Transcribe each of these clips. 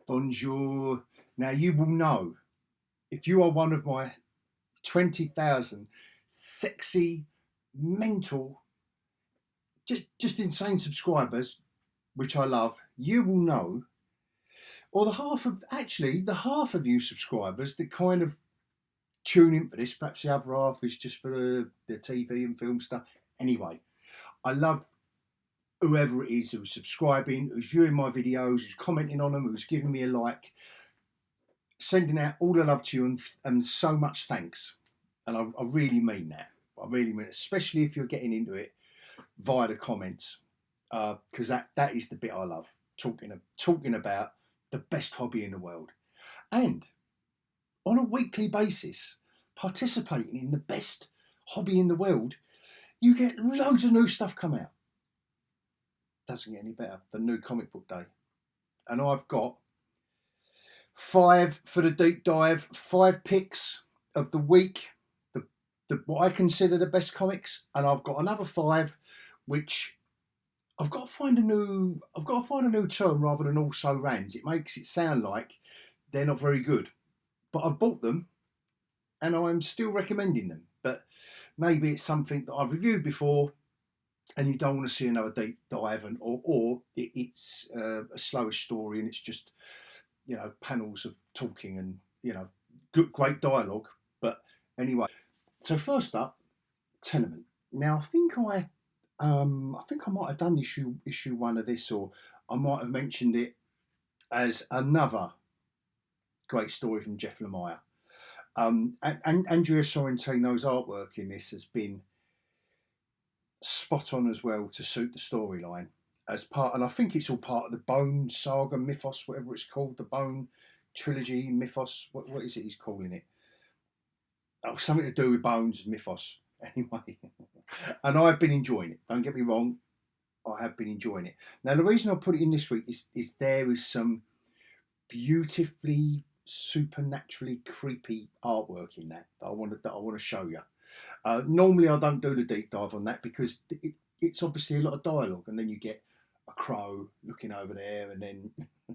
Bonjour. Now you will know, if you are one of my 20,000 sexy, mental, just insane subscribers, which I love, you will know, or the half of you subscribers that kind of tune in for this, perhaps the other half is just for the TV and film stuff. Anyway, I love whoever it is who's subscribing, who's viewing my videos, who's commenting on them, who's giving me a like, sending out all the love to you and so much thanks. And I really mean that. I really mean it, especially if you're getting into it via the comments, because that is the bit I love, talking about the best hobby in the world. And on a weekly basis, participating in the best hobby in the world, you get loads of new stuff come out. Doesn't get any better than New Comic Book Day. And I've got 5 for the deep dive, 5 picks of the week, what I consider the best comics, and I've got another 5 which I've got to find a new term rather than also rans. It makes it sound like they're not very good. But I've bought them and I'm still recommending them. But maybe it's something that I've reviewed before and you don't want to see another deep dive, or it's a slower story and it's just, panels of talking and, great dialogue. But anyway, so first up, Tenement. Now I think I might have done issue 1 of this, or I might have mentioned it as another great story from Jeff Lemire. And Andrea Sorrentino's artwork in this has been spot on as well to suit the storyline as part, and I think it's all part of the Bone Saga mythos, whatever it's called, the Bone Trilogy mythos. What is it he's calling it? Oh, something to do with bones and mythos. Anyway, and I've been enjoying it. Don't get me wrong, I have been enjoying it. Now, the reason I put it in this week is there is some beautifully, supernaturally creepy artwork in that I want to show you. Normally, I don't do the deep dive on that because it's obviously a lot of dialogue, and then you get a crow looking over there, and then a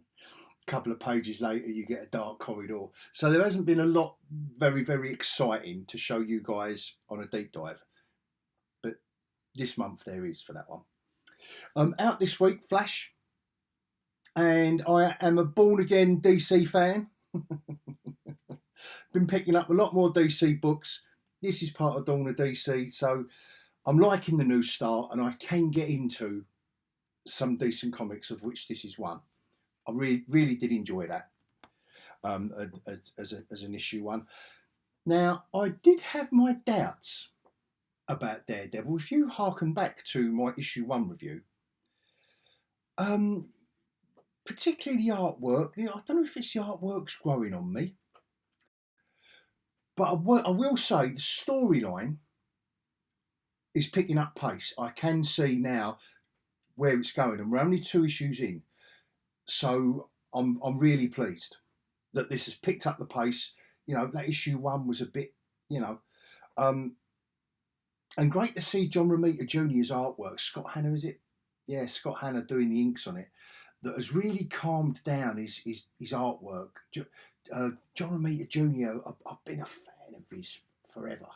couple of pages later you get a dark corridor. So there hasn't been a lot very, very exciting to show you guys on a deep dive, but this month there is for that one. Out this week, Flash, and I am a born again DC fan. Been picking up a lot more DC books. This is part of Dawn of DC, so I'm liking the new start, and I can get into some decent comics, of which this is one. I really did enjoy that as an issue 1. Now, I did have my doubts about Daredevil. If you harken back to my issue 1 review, particularly the artwork, I don't know if it's the artwork's growing on me, but I will say the storyline is picking up pace. I can see now where it's going, and we're only 2 issues in, so I'm really pleased that this has picked up the pace. That issue 1 was a bit, and great to see John Romita Jr.'s artwork. Scott Hanna, is it? Yeah, Scott Hanna doing the inks on it. That has really calmed down his artwork. John Romita Jr., I've been a fan of his forever.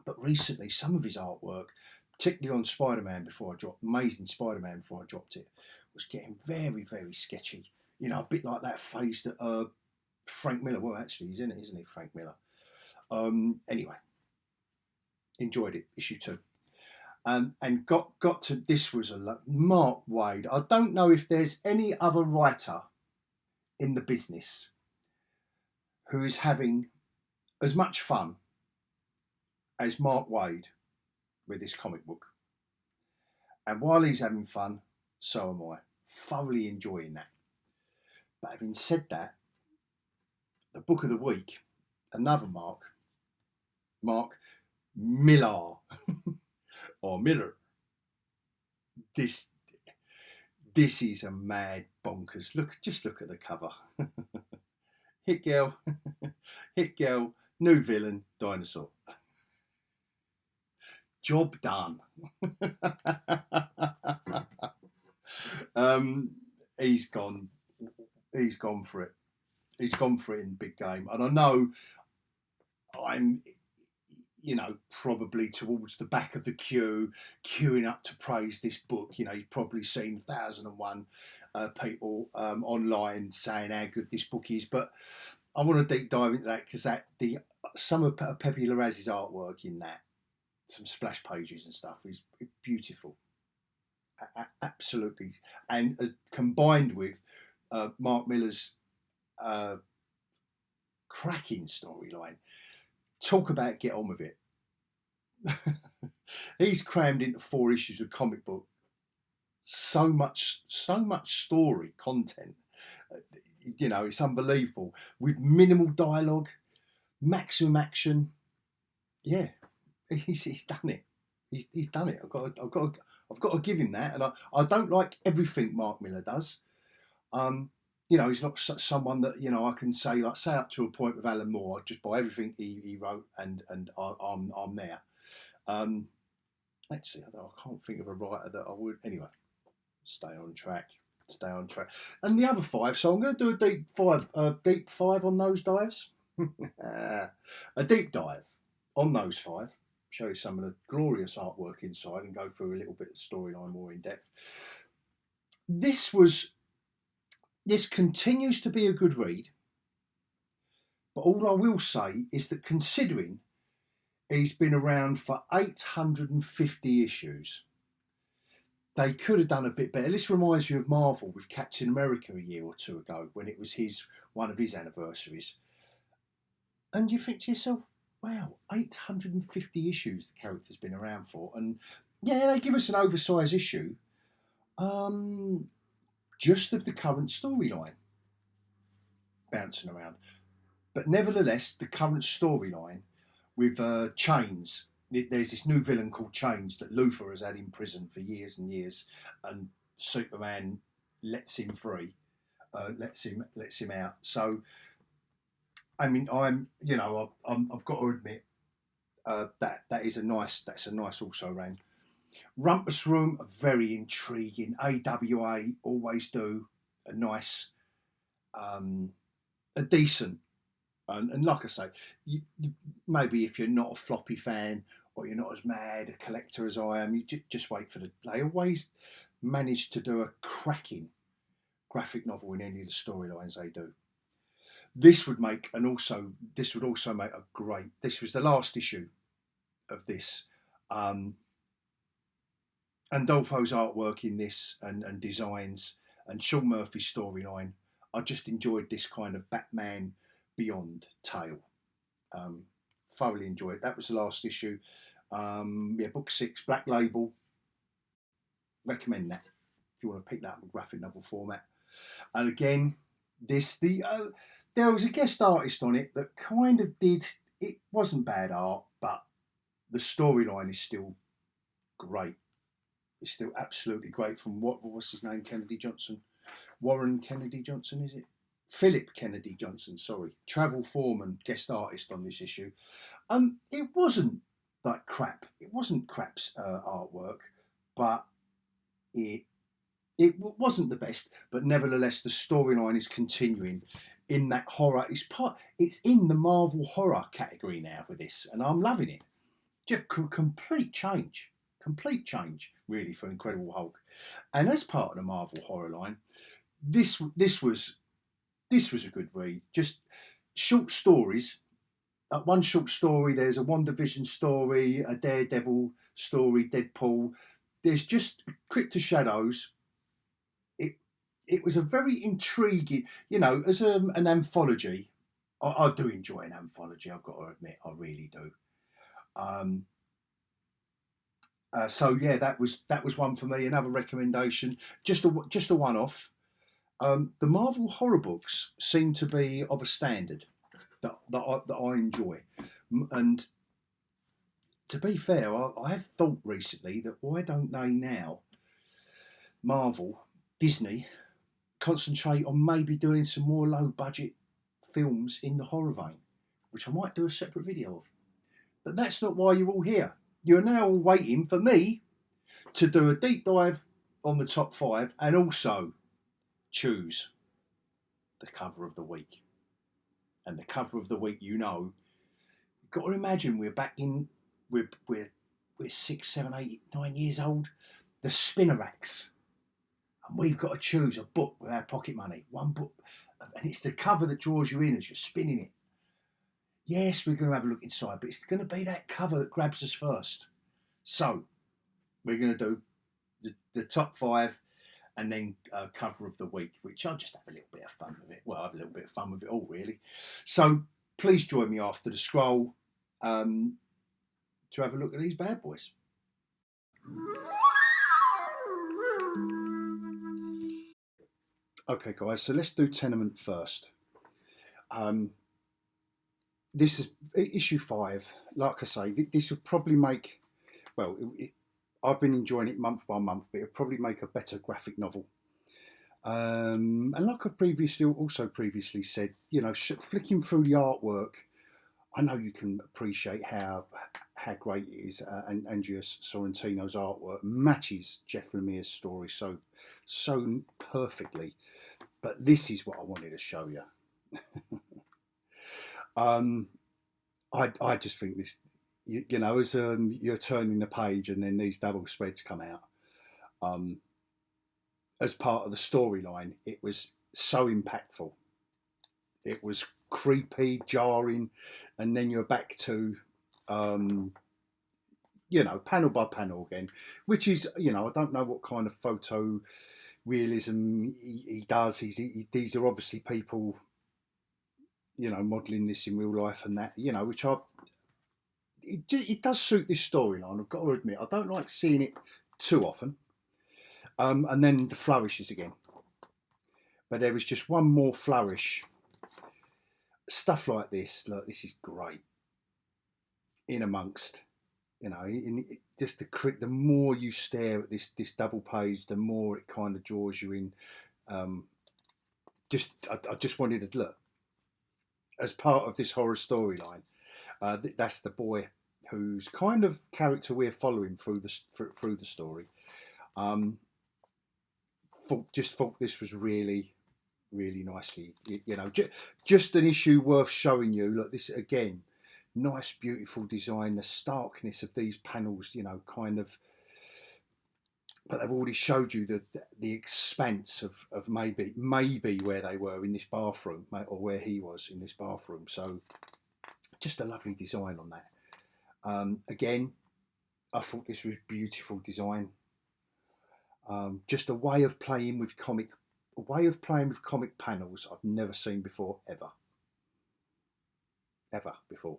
But recently, some of his artwork, particularly on Spider-Man Amazing Spider-Man before I dropped it, was getting very, very sketchy. A bit like that phase that Frank Miller, well, actually, he's in it, isn't he, Frank Miller? Anyway, enjoyed it, issue 2. And got to, this was Mark Waid. I don't know if there's any other writer in the business who is having as much fun as Mark Waid with this comic book. And while he's having fun, so am I. Thoroughly enjoying that. But having said that, the book of the week, another Mark Millar. Or Miller. This is a mad bonkers. Just look at the cover. Hit girl, new villain, dinosaur. Job done. He's gone. he's gone for it. He's gone for it in big game. And I know I'm, probably towards the back of the queue, queuing up to praise this book. You've probably seen 1,001 people online saying how good this book is. But I want to deep dive into that because some of Pepe Larraz's artwork in that, some splash pages and stuff, is beautiful. Absolutely. And combined with Mark Millar's cracking storyline. Talk about get on with it. He's crammed into 4 issues of comic book. So much story content. It's unbelievable. With minimal dialogue, maximum action. Yeah, he's done it. He's done it. I've got to give him that. And I don't like everything Mark Millar does. He's not someone that I can say up to a point with Alan Moore. I just buy everything he wrote, and I'm there. Actually, I can't think of a writer that I would. Anyway, stay on track. And the other 5. So I'm going to do a deep five on those dives. A deep dive on those 5. Show you some of the glorious artwork inside and go through a little bit of storyline more in depth. This continues to be a good read, but all I will say is that considering he's been around for 850 issues, they could have done a bit better. This reminds you of Marvel with Captain America a year or 2 ago when it was one of his anniversaries. And you think to yourself, wow, 850 issues the character's been around for. And yeah, they give us an oversized issue. Just of the current storyline bouncing around. But nevertheless, the current storyline with Chains. There's this new villain called Chains that Luthor has had in prison for years and years, and Superman lets him free, lets him out. So, I mean, I've got to admit that's a nice also ran. Rumpus Room, very intriguing. AWA always do a nice, a decent, and like I say, you maybe if you're not a floppy fan or you're not as mad a collector as I am, you just wait for they always manage to do a cracking graphic novel in any of the storylines they do. This would also make a great. This was the last issue of this. Andolfo's artwork in this and designs and Sean Murphy's storyline. I just enjoyed this kind of Batman Beyond tale. Thoroughly enjoyed it. That was the last issue. Book 6, Black Label. Recommend that if you want to pick that up in graphic novel format. And again, there was a guest artist on it that kind of it wasn't bad art, but the storyline is still great. It's still absolutely great. From what's his name? Kennedy Johnson. Warren Kennedy Johnson, is it? Philip Kennedy Johnson, sorry. Travel Foreman, guest artist on this issue. It wasn't like crap. It wasn't crap's artwork, but it wasn't the best. But nevertheless, the storyline is continuing in that horror. It's in the Marvel horror category now with this, and I'm loving it. Just complete change, really, for Incredible Hulk. And as part of the Marvel horror line, this was a good read. Just short stories. One short story. There's a WandaVision story, a Daredevil story, Deadpool. There's just Crypt of Shadows. It was a very intriguing, as an anthology. I do enjoy an anthology. I've got to admit, I really do. So yeah, that was one for me. Another recommendation, just a one-off. The Marvel horror books seem to be of a standard that I enjoy, and to be fair, I have thought recently that why don't they now, Marvel, Disney, concentrate on maybe doing some more low-budget films in the horror vein, which I might do a separate video of. But that's not why you're all here. You're now all waiting for me to do a deep dive on the top 5 and also choose the cover of the week. And the cover of the week, you know, you've got to imagine we're back in, we're 6, 7, 8, 9 years old. The Spinneracks. And we've got to choose a book with our pocket money. One book. And it's the cover that draws you in as you're spinning it. Yes, we're going to have a look inside, but it's going to be that cover that grabs us first. So, we're going to do the top 5 and then cover of the week, which I'll just have a little bit of fun with it. Well, I have a little bit of fun with it all, really. So, please join me after the scroll to have a look at these bad boys. Okay, guys, so let's do Tenement first. This is issue 5. Like I say, this will probably make, well, I've been enjoying it month by month, but it'll probably make a better graphic novel. And like I've previously said, you know, flicking through the artwork, I know you can appreciate how great it is, and Andrea Sorrentino's artwork matches Jeff Lemire's story so perfectly. But this is what I wanted to show you. I just think this, you know, as you're turning the page and then these double spreads come out, as part of the storyline, it was so impactful. It was creepy, jarring, and then you're back to, you know, panel by panel again, which is, you know, I don't know what kind of photo realism he does. These are obviously people, you know, modelling this in real life and that, you know, which it does suit this storyline. I've got to admit, I don't like seeing it too often. And then the flourishes again. But there was just one more flourish. Stuff like this, look, this is great. In amongst, you know, just the more you stare at this double page, the more it kind of draws you in. I just wanted to look, as part of this horror storyline, that's the boy whose kind of character we're following through the story. Thought this was really, really nicely, you know, just an issue worth showing you. Look, this again, nice, beautiful design. The starkness of these panels, you know, kind of. But they've already showed you the expanse of maybe where they were in this bathroom, or where he was in this bathroom. So, just a lovely design on that. Again, I thought this was beautiful design. Just a way of playing with comic panels I've never seen before, ever before.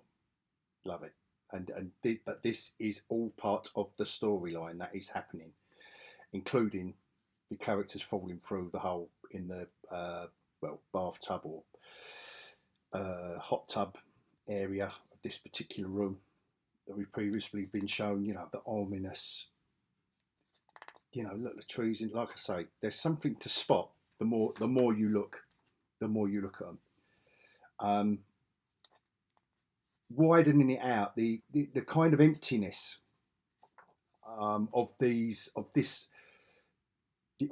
Love it. But this is all part of the storyline that is happening, including the characters falling through the hole in the bathtub or hot tub area of this particular room that we've previously been shown. You know, the ominous. You know, look, the trees. And like I say, there's something to spot. The more you look at them. Widening it out, the kind of emptiness of the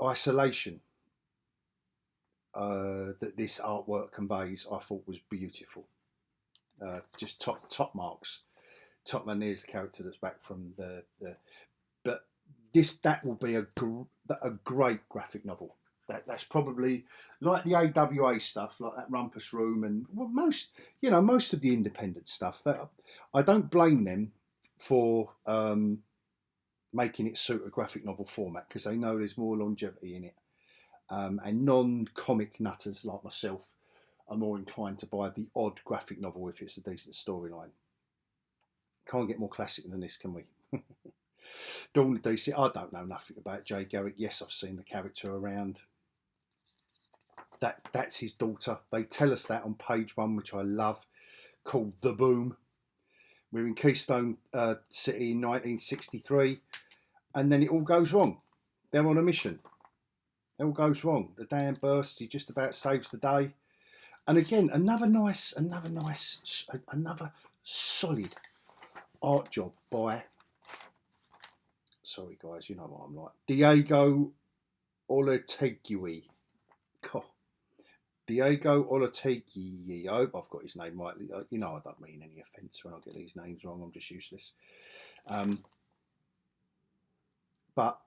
isolation that this artwork conveys, I thought was beautiful. Just top marks. Top Lanier's character that's back from but that will be a great graphic novel. That's probably like the AWA stuff, like that Rumpus Room, and most of the independent stuff. That I don't blame them for making it suit a graphic novel format, because they know there's more longevity in it, and non-comic nutters like myself are more inclined to buy the odd graphic novel if it's a decent storyline. Can't get more classic than this, can we? Dawn of DC. I don't know nothing about Jay Garrick. Yes, I've seen the character around. That's his daughter. They tell us that on page 1, which I love, called The Boom. We're in Keystone City in 1963, and then it all goes wrong. They're on a mission. It all goes wrong. The dam bursts. He just about saves the day. And again, another solid art job by, sorry guys, you know what I'm like, Diego Olhog. God, geekyOlhog. I hope I've got his name right. You know, I don't mean any offence when I get these names wrong. I'm just useless. But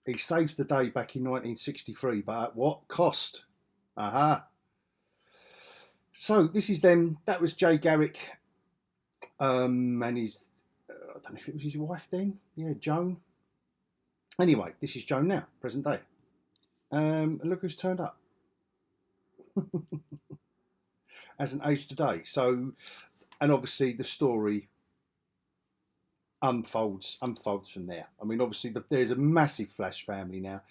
he saved the day back in 1963, but at what cost? Aha. So this is them. That was Jay Garrick, and his, I don't know if it was his wife then. Yeah, Joan. Anyway, this is Joan now, present day. And look who's turned up. As an age today. So, and obviously the story unfolds from there. I mean, obviously there's a massive Flash family now.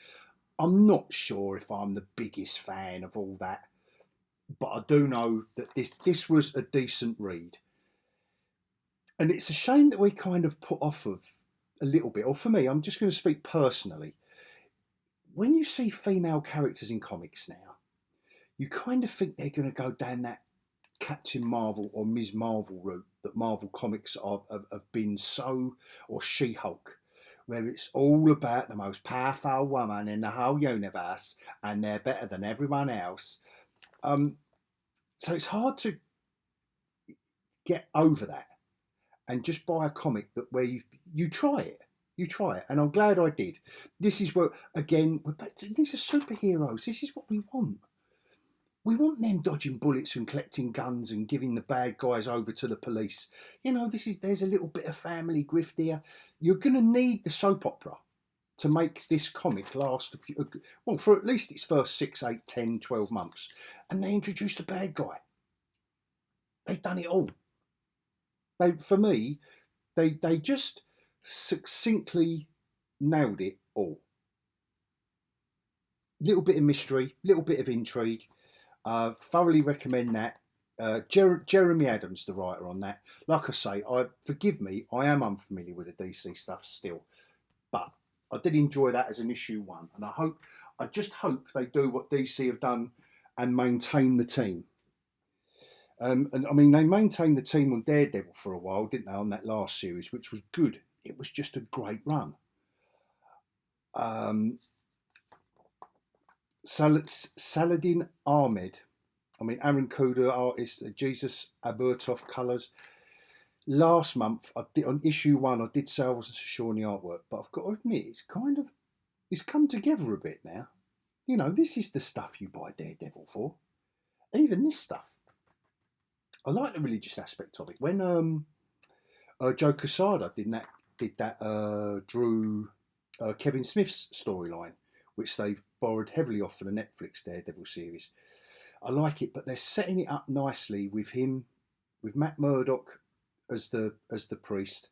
I'm not sure if I'm the biggest fan of all that, but I do know that this was a decent read. And it's a shame that we kind of put off of a little bit, or for me, I'm just going to speak personally. When you see female characters in comics now, you kind of think they're going to go down that Captain Marvel or Ms. Marvel route that Marvel Comics have been so, or She-Hulk, where it's all about the most powerful woman in the whole universe and they're better than everyone else. So it's hard to get over that and just buy a comic that where you try it. You try it, and I'm glad I did. This is where, again, we're back to, these are superheroes. This is what we want. We want them dodging bullets and collecting guns and giving the bad guys over to the police. You know, there's a little bit of family grift here. You're going to need the soap opera to make this comic last, for at least its first 6, 8, 10, 12 months. And they introduced the bad guy. They've done it all. For me, they just succinctly nailed it all. Little bit of mystery, little bit of intrigue. Thoroughly recommend that. Jeremy Adams, the writer on that. Like I say, forgive me, I am unfamiliar with the DC stuff still, but I did enjoy that as an issue 1, and I just hope they do what DC have done and maintain the team. And I mean, they maintained the team on Daredevil for a while, didn't they, on that last series, which was good. It was just a great run. Saladin Ahmed. I mean, Aaron Kuder, artist, Jesus Aburtov, colours. Last month, on issue 1, I did say I wasn't so sure on the artwork, but I've got to admit, it's come together a bit now. You know, this is the stuff you buy Daredevil for. Even this stuff. I like the religious aspect of it. When Joe Quesada drew Kevin Smith's storyline, which they've borrowed heavily off for the Netflix Daredevil series. I like it, but they're setting it up nicely with him, with Matt Murdock as the priest,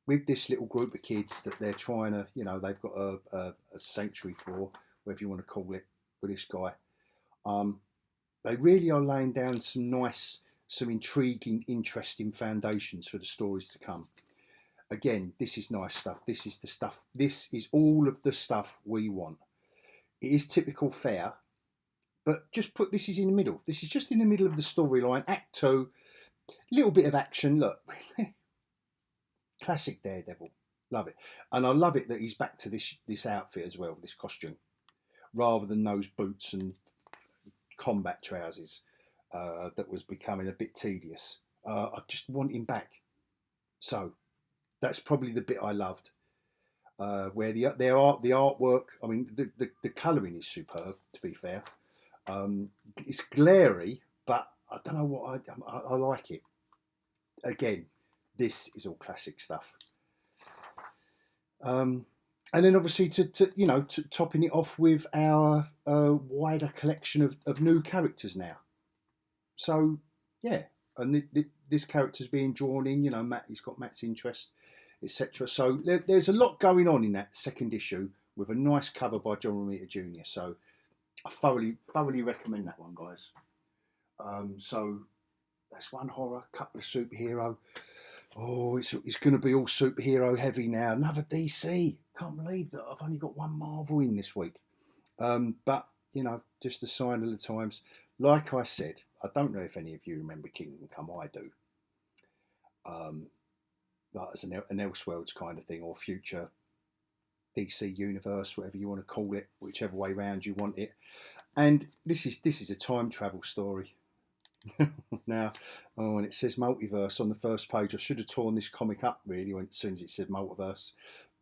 with this little group of kids that they're trying to, you know, they've got a sanctuary for, whatever you want to call it, for this guy. They really are laying down some intriguing, interesting foundations for the stories to come. Again, this is nice stuff. This is the stuff. This is all of the stuff we want. It is typical fare, but just put this is in the middle. This is just in the middle of the storyline. Act 2, little bit of action. Look, classic Daredevil. Love it, and I love it that he's back to this outfit as well, this costume, rather than those boots and combat trousers that was becoming a bit tedious. I just want him back. So that's probably the bit I loved, where the artwork. I mean, the colouring is superb. To be fair, it's glary, but I don't know what I like it. Again, this is all classic stuff. And then obviously to topping it off with our wider collection of new characters now. So yeah, and this character's being drawn in. You know, he's got Matt's interest, etc. So there's a lot going on in that second issue with a nice cover by John Romita Jr. So I thoroughly recommend that one, guys. So that's one horror, couple of superhero. Oh, it's going to be all superhero heavy now. Another DC. Can't believe that I've only got one Marvel in this week. But, you know, just a sign of the times. Like I said, I don't know if any of you remember Kingdom Come. I do. Like as an Elseworlds kind of thing, or future DC universe, whatever you want to call it, whichever way round you want it. And this is a time travel story. Now, and it says multiverse on the first page. I should have torn this comic up really as soon as it said multiverse,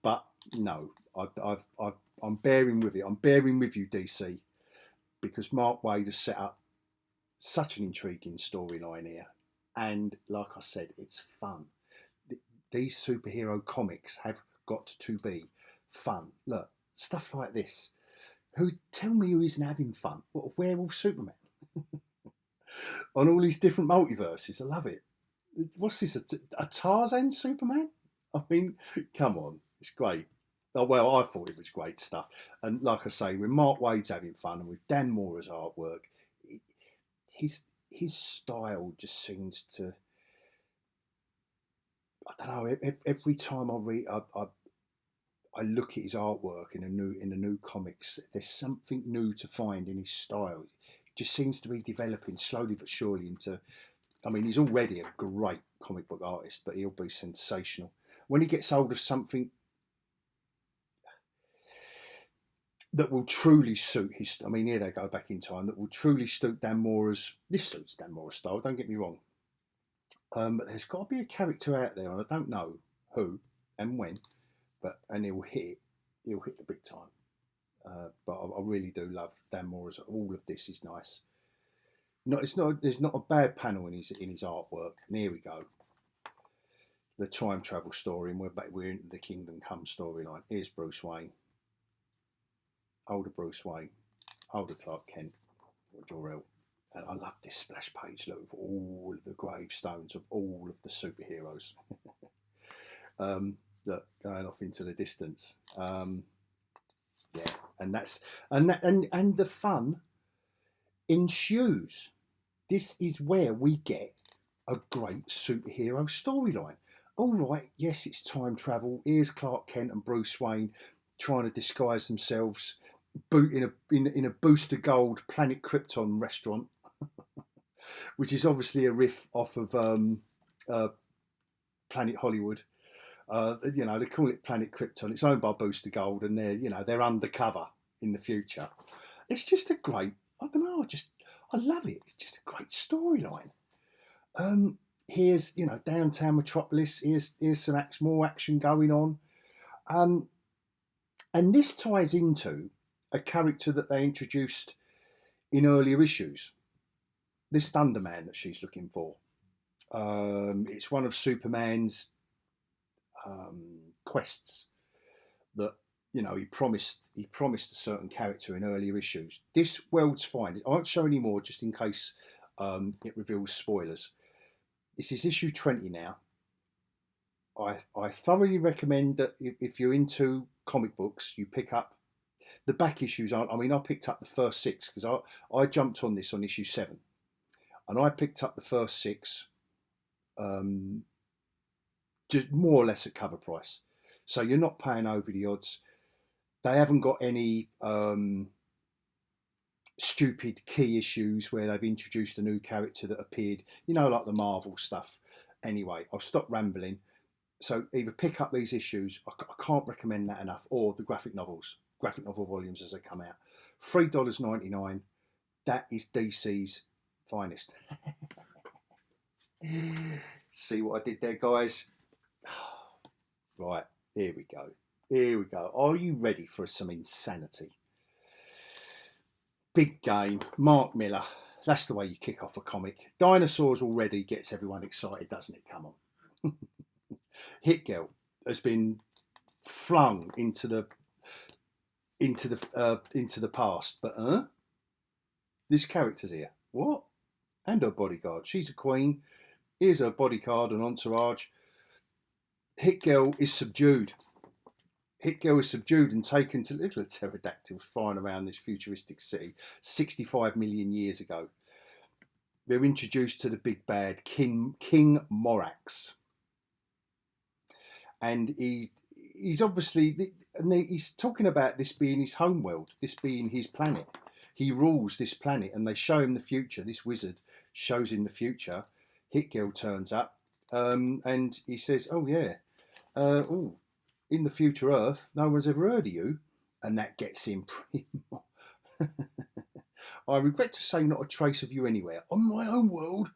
but no, I'm bearing with it. I'm bearing with you, DC, because Mark Waid has set up such an intriguing storyline here, and like I said, it's fun. These superhero comics have got to be fun. Look, stuff like this. Tell me who isn't having fun? What, a werewolf Superman? On all these different multiverses. I love it. What's this? A Tarzan Superman? I mean, come on, it's great. Oh, well, I thought it was great stuff. And like I say, when Mark Waid's having fun and with Dan Mora's artwork, his style just seems to. I don't know. Every time I read, I look at his artwork in the new comics. There's something new to find in his style. It just seems to be developing slowly but surely into. I mean, he's already a great comic book artist, but he'll be sensational when he gets hold of something that will truly suit his. I mean, here they go back in time. That will truly suit Dan Mora's. This suits Dan Mora's style. Don't get me wrong. But there's got to be a character out there, and I don't know who and when, and he'll hit the big time. But I really do love Dan Mora's. All of this is nice. There's not a bad panel in his artwork. And here we go. The time travel story, and we're into the Kingdom Come storyline. Here's Bruce Wayne, older Bruce Wayne, older Clark Kent, or Jor-El. And I love this splash page. Look, of all of the gravestones of all of the superheroes. Look, going off into the distance. Yeah, and the fun ensues. This is where we get a great superhero storyline. All right, yes, it's time travel. Here's Clark Kent and Bruce Wayne trying to disguise themselves in a Booster Gold Planet Krypton restaurant, which is obviously a riff off of Planet Hollywood. They call it Planet Krypton. It's owned by Booster Gold, and they're undercover in the future. It's just a great. I don't know. I love it. It's just a great storyline. Here's downtown Metropolis. Here's some more action going on, and this ties into a character that they introduced in earlier issues. This Thunderman that she's looking for. It's one of Superman's quests that he promised a certain character in earlier issues. This World's Find. I won't show any more just in case it reveals spoilers. This is issue 20 now. I thoroughly recommend that if you're into comic books, you pick up the back issues. I picked up the first 6 because I jumped on this on issue 7, and I picked up the first 6 just more or less at cover price. So you're not paying over the odds. They haven't got any stupid key issues where they've introduced a new character that appeared, like the Marvel stuff. Anyway, I'll stop rambling. So either pick up these issues, I can't recommend that enough, or the graphic novel volumes as they come out. $3.99. That is DC's finest. See what I did there, guys? Right, here we go. Are you ready for some insanity? Big game, Mark Millar. That's the way you kick off a comic. Dinosaurs already gets everyone excited, doesn't it? Come on. Hit Girl has been flung into the past, but this character's here. What? And her bodyguard. She's a queen. Here's her bodyguard and entourage. Hit Girl is subdued. And taken to little pterodactyls flying around this futuristic city 65 million years ago. They're introduced to the big bad King Morax. And he's obviously, and he's talking about this being his homeworld, this being his planet. He rules this planet, and they show him the future. This wizard shows him the future. Hit Girl turns up, and he says, "Oh yeah, in the future Earth, no one's ever heard of you," and that gets him pretty. I regret to say not a trace of you anywhere. On my own world.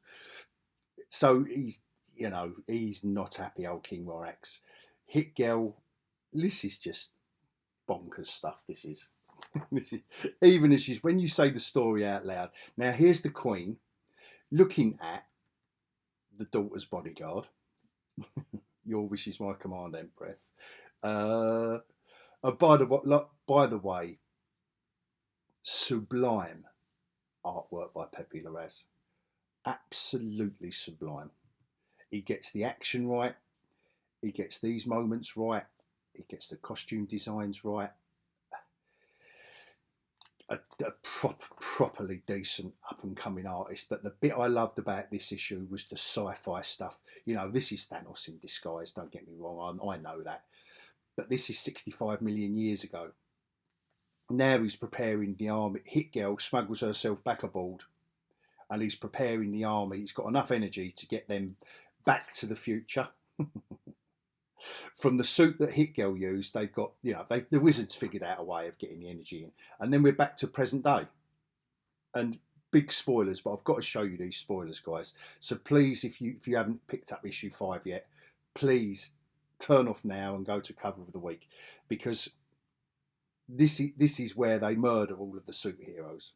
So he's, you know, he's not happy, old King Morax. Hit Girl, this is just bonkers stuff, this is. Even as she's, when you say the story out loud. Now here's the Queen looking at the daughter's bodyguard. Your wish is my command, Empress. By the way, sublime artwork by Pepe Larraz. Absolutely sublime. He gets the action right. He gets these moments right. He gets the costume designs right. A properly decent up-and-coming artist. But the bit I loved about this issue was the sci-fi stuff. You know, this is Thanos in disguise, don't get me wrong, I know that. But this is 65 million years ago. Now he's preparing the army. Hit Girl smuggles herself back aboard, and he's preparing the army. He's got enough energy to get them back to the future. From the suit that Hit Girl used, they've got, you know, the wizards figured out a way of getting the energy in. And then we're back to present day. And big spoilers, but I've got to show you these spoilers, guys. So please, if you haven't picked up issue 5 yet, please turn off now and go to cover of the week, because this is where they murder all of the superheroes.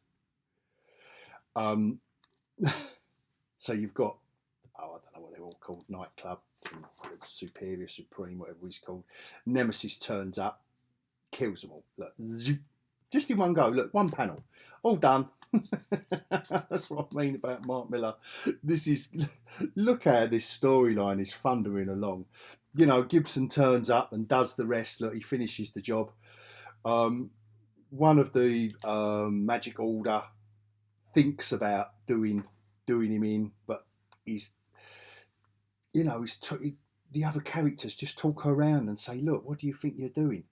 So you've got, I don't know what they're all called, Nightclub, Superior, Supreme, whatever he's called. Nemesis turns up, kills them all. Look, just in one go. Look, one panel, all done. That's what I mean about Mark Millar. This is, look how this storyline is thundering along. You know, Gibson turns up and does the rest. Look, he finishes the job. One of the Magic Order thinks about doing him in, but he's, you know, the other characters just talk her around and say, look, what do you think you're doing?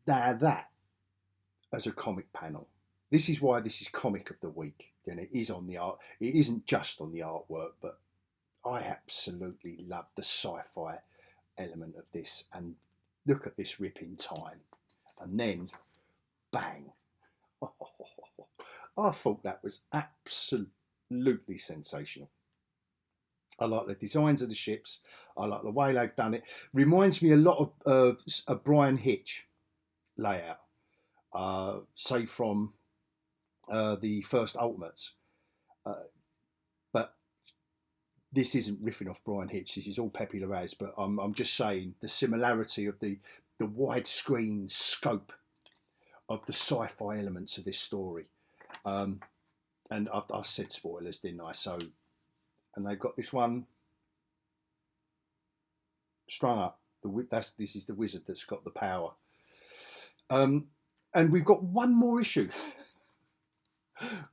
Now that, as a comic panel, this is why this is comic of the week. And it is on the art. It isn't just on the artwork, but I absolutely love the sci-fi element of this. And look at this rip in time. And then, bang. I thought that was absolutely sensational. I like the designs of the ships. I like the way they've done it. Reminds me a lot of a Brian Hitch layout, say from the first Ultimates. But this isn't riffing off Brian Hitch. This is all Pepe Larraz. But I'm just saying the similarity of the widescreen scope of the sci-fi elements of this story. And I said spoilers, didn't I? So, and they've got this one strung up. This is the wizard that's got the power. And we've got one more issue.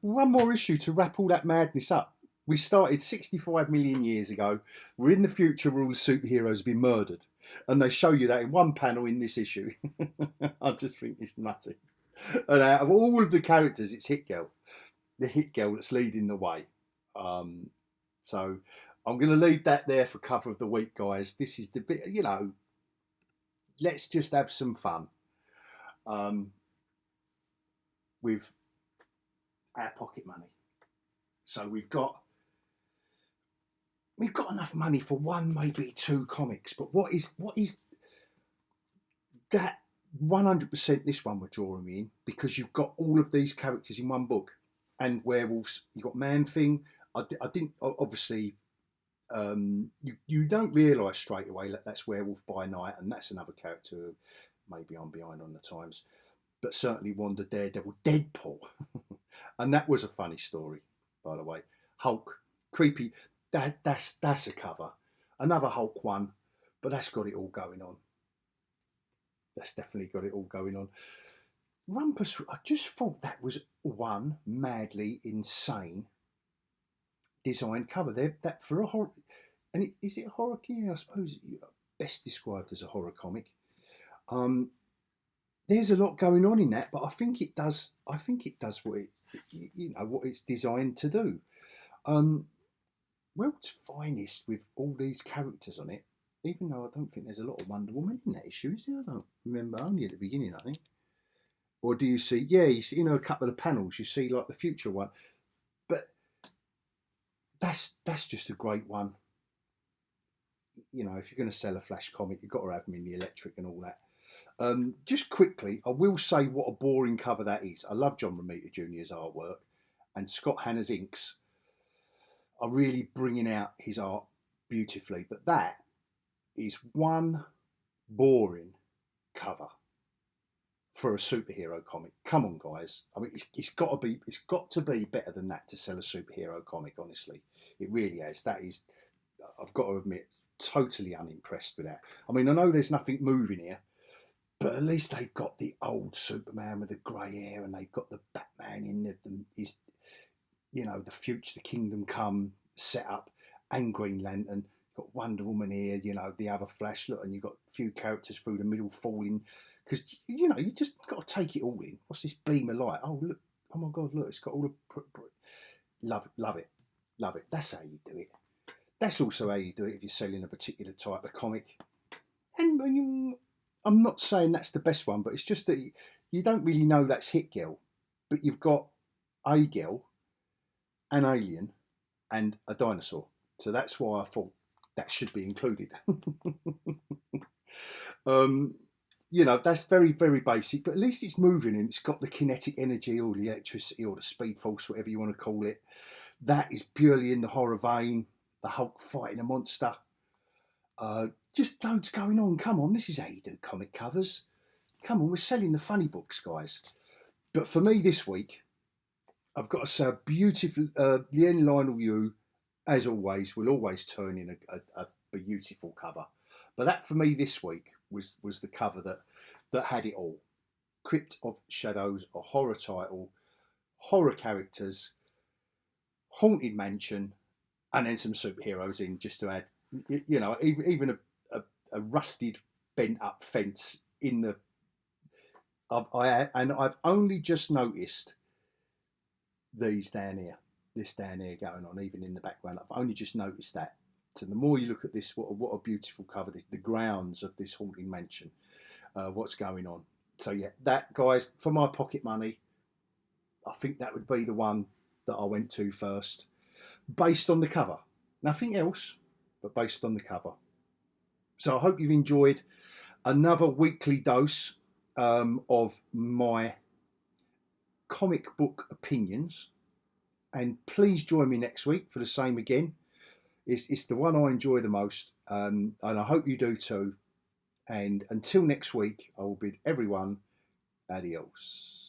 One more issue to wrap all that madness up. We started 65 million years ago. We're in the future where all the superheroes have been murdered. And they show you that in one panel in this issue. I just think it's nutty. And out of all of the characters, it's Hit Girl. The Hit Girl that's leading the way. So I'm going to leave that there for cover of the week, guys. This is the bit, you know, let's just have some fun with our pocket money. So we've got enough money for one, maybe two comics. But what is that? 100% this one were drawing me in, because you've got all of these characters in one book. And werewolves, you've got Man-Thing. I didn't, obviously, you don't realise straight away that that's Werewolf by Night, and that's another character who maybe I'm behind on the times. But certainly Wanda, Daredevil, Deadpool. And that was a funny story, by the way. Hulk, creepy, that's a cover. Another Hulk one, but that's got it all going on. That's definitely got it all going on. Rumpus, I just thought that was one madly insane designed cover. That for a horror, and is it a horror? Yeah, I suppose best described as a horror comic. There's a lot going on in that, but I think it does what what it's designed to do. World's Finest with all these characters on it. Even though I don't think there's a lot of Wonder Woman in that issue, is there? I don't remember. Only at the beginning, I think. Or do you see, yeah, you see, you know, a couple of the panels, you see like the future one. But that's just a great one. You know, if you're going to sell a Flash comic, you've got to have them in the electric and all that. Just quickly, I will say what a boring cover that is. I love John Romita Jr.'s artwork, and Scott Hanna's inks are really bringing out his art beautifully. But that is one boring cover for a superhero comic. Come on, guys. I mean, it's got to be better than that to sell a superhero comic. Honestly, it really has. That is, I've got to admit, totally unimpressed with that. I mean, I know there's nothing moving here, but at least they've got the old Superman with the grey hair, and they've got the Batman in his, you know, the future, the Kingdom Come setup, and Green Lantern. You've got Wonder Woman here, you know, the other Flash. Look, and you've got a few characters through the middle falling, because you know you just got to take it all in. What's this beam of light? Oh look! Oh my God! Look, it's got all the love it. That's how you do it. That's also how you do it if you're selling a particular type of comic. And I'm not saying that's the best one, but it's just that you don't really know that's Hit Girl, but you've got a girl, an alien, and a dinosaur. So that's why I thought that should be included. You know, that's very, very basic, but at least it's moving and it's got the kinetic energy or the electricity or the speed force, whatever you want to call it. That is purely in the horror vein. The Hulk fighting a monster. Just loads going on. Come on, this is how you do comic covers. Come on, we're selling the funny books, guys. But for me this week, I've got to say, beautiful. Lien Lionel Yu, as always, will always turn in a beautiful cover. But that for me this week was the cover that had it all. Crypt of Shadows, a horror title, horror characters, haunted mansion, and then some superheroes in just to add, you know, even a rusted, bent up fence in the. I've only just noticed these down here, this down here going on, even in the background. I've only just noticed that. So the more you look at this, what a beautiful cover! This, the grounds of this haunted mansion, what's going on. So yeah, that, guys, for my pocket money, I think that would be the one that I went to first, based on the cover. Nothing else, but based on the cover. So I hope you've enjoyed another weekly dose of my comic book opinions. And please join me next week for the same again. It's the one I enjoy the most, and I hope you do too. And until next week, I will bid everyone adios.